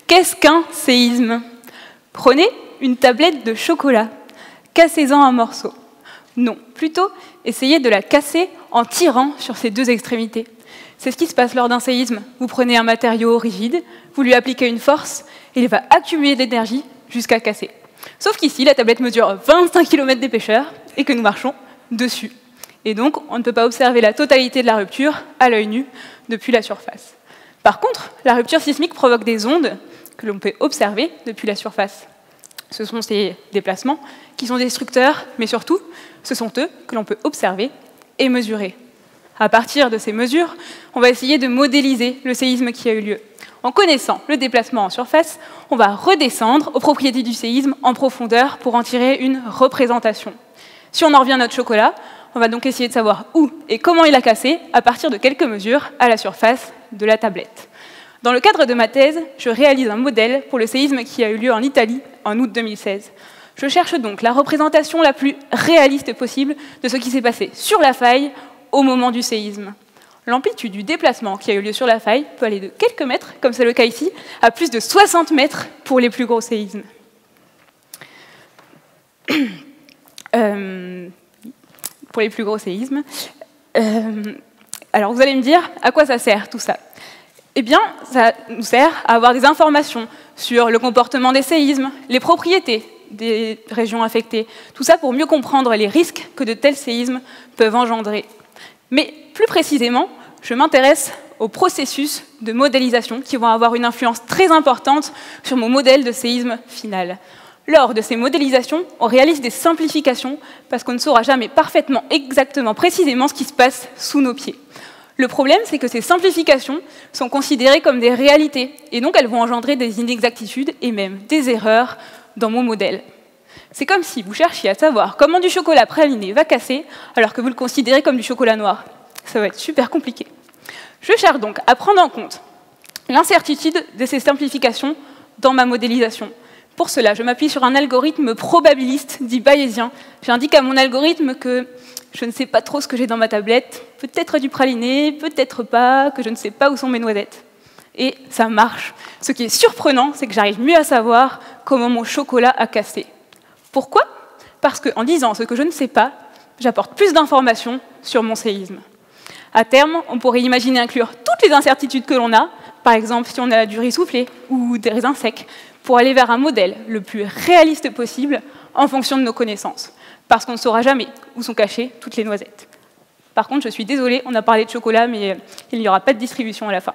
Qu'est-ce qu'un séisme? Prenez une tablette de chocolat, cassez-en un morceau. Non, plutôt, essayez de la casser en tirant sur ses deux extrémités. C'est ce qui se passe lors d'un séisme. Vous prenez un matériau rigide, vous lui appliquez une force, et il va accumuler de l'énergie jusqu'à casser. Sauf qu'ici, la tablette mesure 25 km d'épaisseur et que nous marchons dessus. Et donc, on ne peut pas observer la totalité de la rupture à l'œil nu depuis la surface. Par contre, la rupture sismique provoque des ondes que l'on peut observer depuis la surface. Ce sont ces déplacements qui sont destructeurs, mais surtout, ce sont eux que l'on peut observer et mesurer. À partir de ces mesures, on va essayer de modéliser le séisme qui a eu lieu. En connaissant le déplacement en surface, on va redescendre aux propriétés du séisme en profondeur pour en tirer une représentation. Si on en revient à notre chocolat, on va donc essayer de savoir où et comment il a cassé à partir de quelques mesures à la surface de la tablette. Dans le cadre de ma thèse, je réalise un modèle pour le séisme qui a eu lieu en Italie en août 2016. Je cherche donc la représentation la plus réaliste possible de ce qui s'est passé sur la faille au moment du séisme. L'amplitude du déplacement qui a eu lieu sur la faille peut aller de quelques mètres, comme c'est le cas ici, à plus de 60 mètres pour les plus gros séismes. Pour les plus gros séismes. Alors vous allez me dire, à quoi ça sert tout ça? Eh bien, ça nous sert à avoir des informations sur le comportement des séismes, les propriétés des régions affectées, tout ça pour mieux comprendre les risques que de tels séismes peuvent engendrer. Mais plus précisément, je m'intéresse aux processus de modélisation qui vont avoir une influence très importante sur mon modèle de séisme final. Lors de ces modélisations, on réalise des simplifications parce qu'on ne saura jamais parfaitement, exactement, précisément ce qui se passe sous nos pieds. Le problème, c'est que ces simplifications sont considérées comme des réalités, et donc elles vont engendrer des inexactitudes et même des erreurs dans mon modèle. C'est comme si vous cherchiez à savoir comment du chocolat praliné va casser, alors que vous le considérez comme du chocolat noir. Ça va être super compliqué. Je cherche donc à prendre en compte l'incertitude de ces simplifications dans ma modélisation. Pour cela, je m'appuie sur un algorithme probabiliste dit bayésien. J'indique à mon algorithme que je ne sais pas trop ce que j'ai dans ma tablette, peut-être du praliné, peut-être pas, que je ne sais pas où sont mes noisettes. Et ça marche. Ce qui est surprenant, c'est que j'arrive mieux à savoir comment mon chocolat a cassé. Pourquoi? Parce qu'en disant ce que je ne sais pas, j'apporte plus d'informations sur mon séisme. À terme, on pourrait imaginer inclure toutes les incertitudes que l'on a, par exemple si on a du riz soufflé ou des raisins secs, pour aller vers un modèle le plus réaliste possible en fonction de nos connaissances. Parce qu'on ne saura jamais où sont cachées toutes les noisettes. Par contre, je suis désolée, on a parlé de chocolat, mais il n'y aura pas de distribution à la fin.